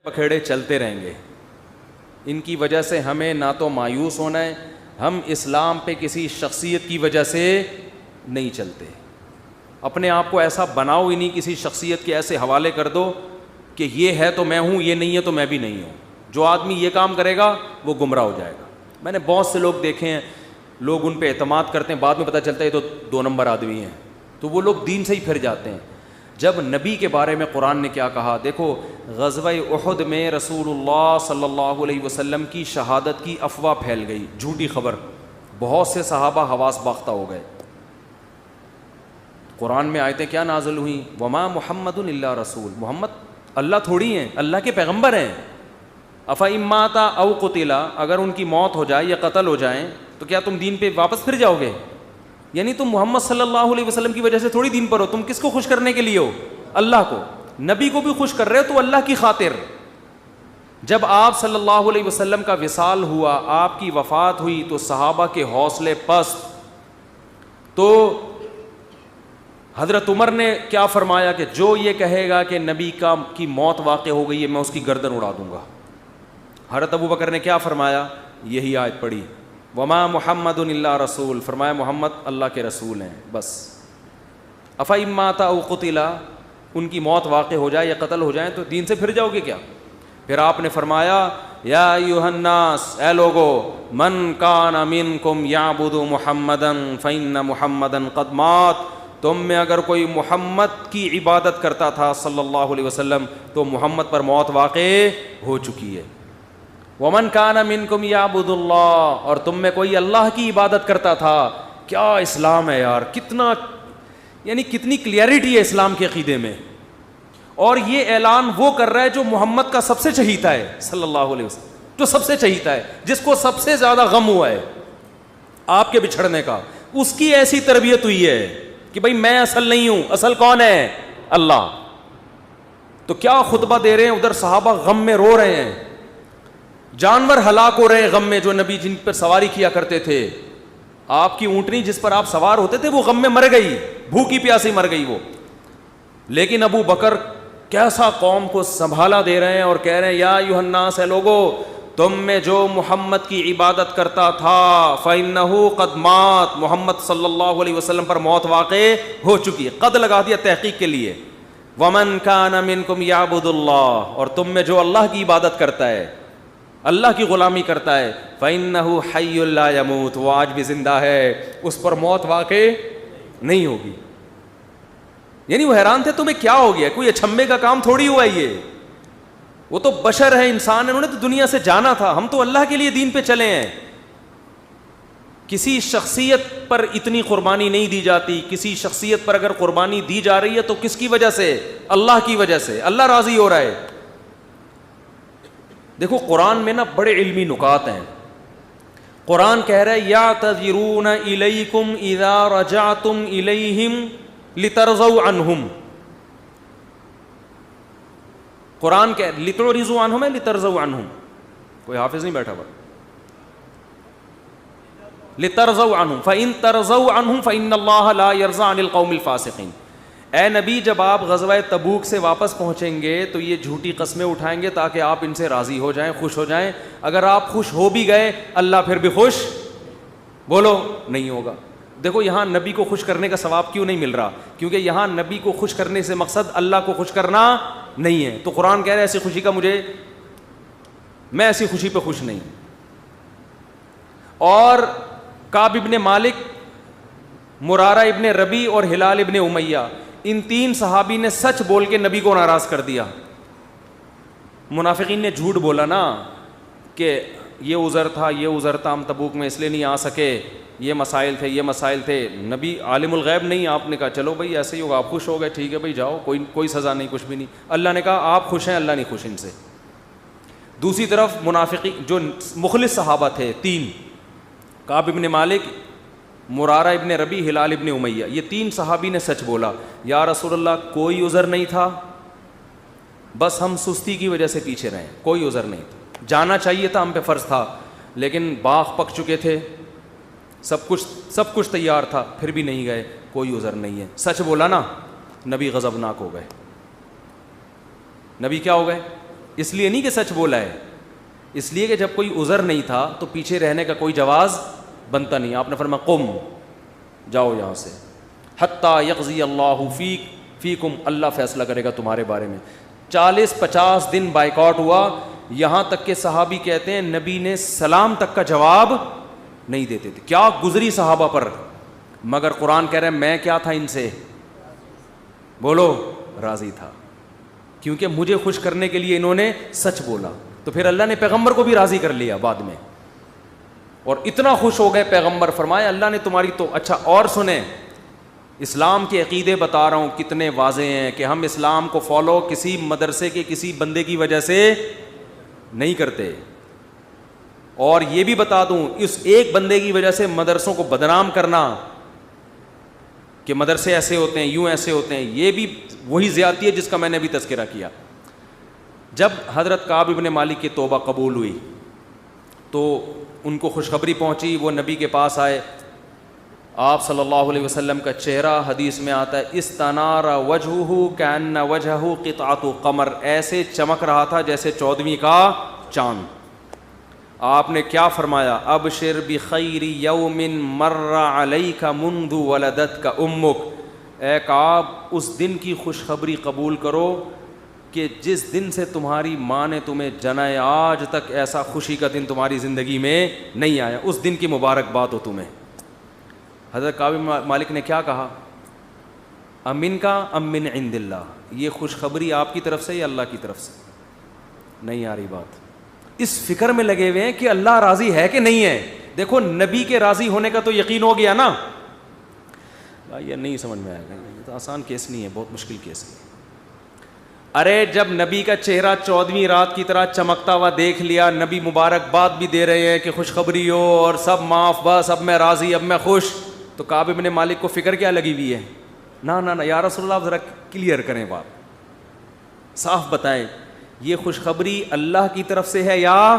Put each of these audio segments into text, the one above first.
پکھیڑے چلتے رہیں گے. ان کی وجہ سے ہمیں نہ تو مایوس ہونا ہے, ہم اسلام پہ کسی شخصیت کی وجہ سے نہیں چلتے. اپنے آپ کو ایسا بناؤ ہی نہیں, کسی شخصیت کے ایسے حوالے کر دو کہ یہ ہے تو میں ہوں, یہ نہیں ہے تو میں بھی نہیں ہوں. جو آدمی یہ کام کرے گا وہ گمراہ ہو جائے گا. میں نے بہت سے لوگ دیکھے ہیں, لوگ ان پہ اعتماد کرتے ہیں, بعد میں پتہ چلتا ہے یہ تو 2 نمبر آدمی ہیں, تو وہ لوگ دین سے ہی پھر جاتے ہیں. جب نبی کے بارے میں قرآن نے کیا کہا, دیکھو غزوہ احد میں رسول اللہ صلی اللہ علیہ وسلم کی شہادت کی افواہ پھیل گئی, جھوٹی خبر, بہت سے صحابہ حواس باختہ ہو گئے. قرآن میں آیتیں کیا نازل ہوئیں, وما محمد الا رسول, محمد اللہ تھوڑی ہیں, اللہ کے پیغمبر ہیں. افإن مات او قتل, اگر ان کی موت ہو جائے یا قتل ہو جائیں تو کیا تم دین پہ واپس پھر جاؤ گے؟ یعنی تم محمد صلی اللہ علیہ وسلم کی وجہ سے تھوڑی دین پر ہو, تم کس کو خوش کرنے کے لیے ہو؟ اللہ کو. نبی کو بھی خوش کر رہے ہو تو اللہ کی خاطر. جب آپ صلی اللہ علیہ وسلم کا وصال ہوا, آپ کی وفات ہوئی, تو صحابہ کے حوصلے پست. تو حضرت عمر نے کیا فرمایا کہ جو یہ کہے گا کہ نبی کی موت واقع ہو گئی ہے, میں اس کی گردن اڑا دوں گا. حضرت ابو بکر نے کیا فرمایا, یہی آیت پڑھی, وما محمد الا رسول, فرمایا محمد اللہ کے رسول ہیں بس. افإن مات او قتل, ان کی موت واقع ہو جائے یا قتل ہو جائیں تو دین سے پھر جاؤ گے کیا؟ پھر آپ نے فرمایا یا ایھا الناس, اے لوگو, من کان منکم یعبد محمدا فإن محمدا قد مات, تم میں اگر کوئی محمد کی عبادت کرتا تھا صلی اللہ علیہ وسلم تو محمد پر موت واقع ہو چکی ہے. ومن کان منکم یعبد اللہ, اور تم میں کوئی اللہ کی عبادت کرتا تھا. کیا اسلام ہے یار, کتنا یعنی کتنی کلیئرٹی ہے اسلام کے عقیدے میں. اور یہ اعلان وہ کر رہا ہے جو محمد کا سب سے چہیتا ہے صلی اللہ علیہ وسلم, جو سب سے چہیتا ہے, جس کو سب سے زیادہ غم ہوا ہے آپ کے بچھڑنے کا. اس کی ایسی تربیت ہوئی ہے کہ بھائی میں اصل نہیں ہوں, اصل کون ہے؟ اللہ. تو کیا خطبہ دے رہے ہیں, ادھر صحابہ غم میں رو رہے ہیں, جانور ہلاک ہو رہے ہیں غم میں, جو نبی جن پر سواری کیا کرتے تھے. آپ کی اونٹنی جس پر آپ سوار ہوتے تھے وہ غم میں مر گئی, بھوکی پیاسی مر گئی وہ. لیکن ابو بکر کیسا قوم کو سنبھالا دے رہے ہیں اور کہہ رہے ہیں یا ایھا الناس, اے لوگو, تم میں جو محمد کی عبادت کرتا تھا فإنہ قد مات, محمد صلی اللہ علیہ وسلم پر موت واقع ہو چکی ہے. قد لگا دیا تحقیق کے لیے. ومن کان منکم یعبد اللہ, اور تم میں جو اللہ کی عبادت کرتا ہے, اللہ کی غلامی کرتا ہے, فإنہ حی لا یموت, وہ آج بھی زندہ ہے, اس پر موت واقع نہیں ہوگی. یعنی وہ حیران تھے تمہیں کیا ہو گیا, کوئی اچھمبے کا کام تھوڑی ہوا یہ, وہ تو بشر ہے, انسان ہے, انہوں نے تو دنیا سے جانا تھا, ہم تو اللہ کے لیے دین پہ چلے ہیں. کسی شخصیت پر اتنی قربانی نہیں دی جاتی. کسی شخصیت پر اگر قربانی دی جا رہی ہے تو کس کی وجہ سے؟ اللہ کی وجہ سے. اللہ راضی ہو رہا ہے. دیکھو قرآن میں نا بڑے علمی نکات ہیں. قرآن کہہ رہا ہے یعتذرون الیکم اذا رجعتم الیہم لترضوا عنہم. قرآن کہ لتعرضوا عنہم ہے لترضوا عنہم, کوئی حافظ نہیں بیٹھا ہوا. لترضوا عنہم فإن ترضوا عنہم فإن اللہ لا يرضى عن القوم الفاسقین. اے نبی, جب آپ غزوہ تبوک سے واپس پہنچیں گے تو یہ جھوٹی قسمیں اٹھائیں گے تاکہ آپ ان سے راضی ہو جائیں, خوش ہو جائیں. اگر آپ خوش ہو بھی گئے, اللہ پھر بھی خوش بولو نہیں ہوگا. دیکھو یہاں نبی کو خوش کرنے کا ثواب کیوں نہیں مل رہا؟ کیونکہ یہاں نبی کو خوش کرنے سے مقصد اللہ کو خوش کرنا نہیں ہے. تو قرآن کہہ رہا ہے ایسی خوشی کا میں ایسی خوشی پہ خوش نہیں. اور کعب ابن مالک, مرارہ ابن ربی اور ہلال ابن امیہ, ان 3 صحابی نے سچ بول کے نبی کو ناراض کر دیا. منافقین نے جھوٹ بولا نا کہ یہ عذر تھا, یہ عذر تھا, ہم تبوک میں اس لیے نہیں آ سکے, یہ مسائل تھے, یہ مسائل تھے. نبی عالم الغیب نہیں, آپ نے کہا چلو بھائی ایسے ہی ہوگا, آپ خوش ہو گئے, ٹھیک ہے بھائی جاؤ, کوئی سزا نہیں, کچھ بھی نہیں. اللہ نے کہا آپ خوش ہیں, اللہ نہیں خوش ان سے. دوسری طرف منافقین جو مخلص صحابہ تھے 3, کعب ابن مالک, مرارہ ابن ربی, ہلال ابن امیہ, یہ 3 صحابی نے سچ بولا. یا رسول اللہ کوئی عذر نہیں تھا, بس ہم سستی کی وجہ سے پیچھے رہے, کوئی عذر نہیں تھا, جانا چاہیے تھا, ہم پہ فرض تھا, لیکن باغ پک چکے تھے, سب کچھ تیار تھا, پھر بھی نہیں گئے, کوئی عذر نہیں ہے. سچ بولا نا, نبی غضبناک ہو گئے. نبی کیا ہو گئے؟ اس لیے نہیں کہ سچ بولا ہے، اس لیے کہ جب کوئی عذر نہیں تھا تو پیچھے رہنے کا کوئی جواز بنتا نہیں. آپ نے فرمایا قم، جاؤ یہاں سے، حتیٰ یقضی اللہ فیکم، اللہ فیصلہ کرے گا تمہارے بارے میں. 40-50 دن بائیکاٹ ہوا، یہاں تک کہ صحابی کہتے ہیں نبی نے سلام تک کا جواب نہیں دیتے تھے. کیا گزری صحابہ پر، مگر قرآن کہہ رہے ہیں میں کیا تھا ان سے، بولو راضی تھا، کیونکہ مجھے خوش کرنے کے لیے انہوں نے سچ بولا. تو پھر اللہ نے پیغمبر کو بھی راضی کر لیا بعد میں، اور اتنا خوش ہو گئے پیغمبر، فرمایا اللہ نے تمہاری تو. اچھا اور سنیں، اسلام کے عقیدے بتا رہا ہوں کتنے واضح ہیں کہ ہم اسلام کو فالو کسی مدرسے کے کسی بندے کی وجہ سے نہیں کرتے. اور یہ بھی بتا دوں، اس ایک بندے کی وجہ سے مدرسوں کو بدنام کرنا کہ مدرسے ایسے ہوتے ہیں، یوں ایسے ہوتے ہیں، یہ بھی وہی زیادتی ہے جس کا میں نے ابھی تذکرہ کیا. جب حضرت کعب ابن مالک کی توبہ قبول ہوئی تو ان کو خوشخبری پہنچی، وہ نبی کے پاس آئے. آپ صلی اللہ علیہ وسلم کا چہرہ حدیث میں آتا ہے استنار وجہہ کأن وجہہ قطعۃ قمر، ایسے چمک رہا تھا جیسے 14ویں کا چاند. آپ نے کیا فرمایا، ابشر بخیر یوم مر علیک منذ ولدتک امک، اے کعب اس دن کی خوشخبری قبول کرو کہ جس دن سے تمہاری ماں نے تمہیں جنا ہے آج تک ایسا خوشی کا دن تمہاری زندگی میں نہیں آیا، اس دن کی مبارکباد ہو تمہیں. حضرت کعب مالک نے کیا کہا، امن کا ام من عند اللہ، یہ خوشخبری آپ کی طرف سے یا اللہ کی طرف سے؟ نہیں آ رہی بات. اس فکر میں لگے ہوئے ہیں کہ اللہ راضی ہے کہ نہیں ہے. دیکھو نبی کے راضی ہونے کا تو یقین ہو گیا نا. یہ نہیں سمجھ میں آئے گا، یہ تو آسان کیس نہیں ہے، بہت مشکل کیس ہے. ارے جب نبی کا چہرہ 14ویں رات کی طرح چمکتا ہوا دیکھ لیا، نبی مبارکباد بھی دے رہے ہیں کہ خوشخبری ہو اور سب معاف، بس اب میں راضی، اب میں خوش، تو کعب ابن مالک کو فکر کیا لگی ہوئی ہے، نہ یا رسول اللہ ذرا کلیئر کریں بات، صاف بتائیں یہ خوشخبری اللہ کی طرف سے ہے یا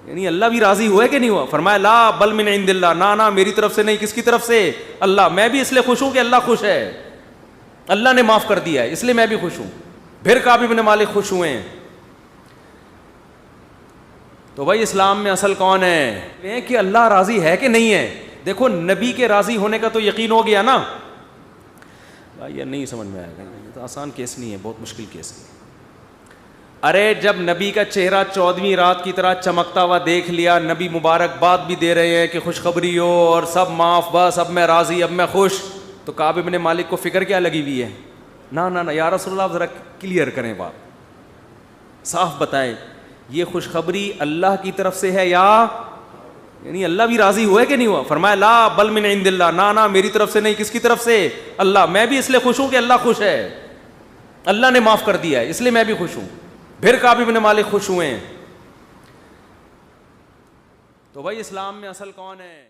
یعنی اللہ بھی راضی ہوا ہے کہ نہیں ہوا؟ فرمایا لا بل من عند اللہ، نہ میری طرف سے نہیں، کس کی طرف سے؟ اللہ. میں بھی اس لیے خوش ہوں کہ اللہ خوش ہے، اللہ نے معاف کر دیا ہے، اس لیے میں بھی خوش ہوں. پھر کعب ابن مالک خوش ہوئے ہیں. تو بھائی اسلام میں اصل کون ہے کہ اللہ راضی ہے کہ نہیں ہے. دیکھو نبی کے راضی ہونے کا تو یقین ہو گیا نا. یہ نہیں سمجھ میں آئے گا، یہ تو آسان کیس نہیں ہے، بہت مشکل کیس ہے. ارے جب نبی کا چہرہ 14ویں رات کی طرح چمکتا ہوا دیکھ لیا، نبی مبارکباد بھی دے رہے ہیں کہ خوشخبری ہو اور سب معاف، بس اب میں راضی، اب میں خوش، تو کعب ابن مالک کو فکر کیا لگی ہوئی ہے، نہ یا رسول اللہ ذرا کلیئر کریں بات، صاف بتائیں یہ خوشخبری اللہ کی طرف سے ہے یا یعنی اللہ بھی راضی ہوا ہے کہ نہیں ہوا؟ فرمایا لا بل من عند اللہ، نہ میری طرف سے نہیں، کس کی طرف سے؟ اللہ. میں بھی اس لیے خوش ہوں کہ اللہ خوش ہے، اللہ نے معاف کر دیا ہے، اس لیے میں بھی خوش ہوں. پھر کعب ابن مالک خوش ہوئے ہیں. تو بھائی اسلام میں اصل کون ہے؟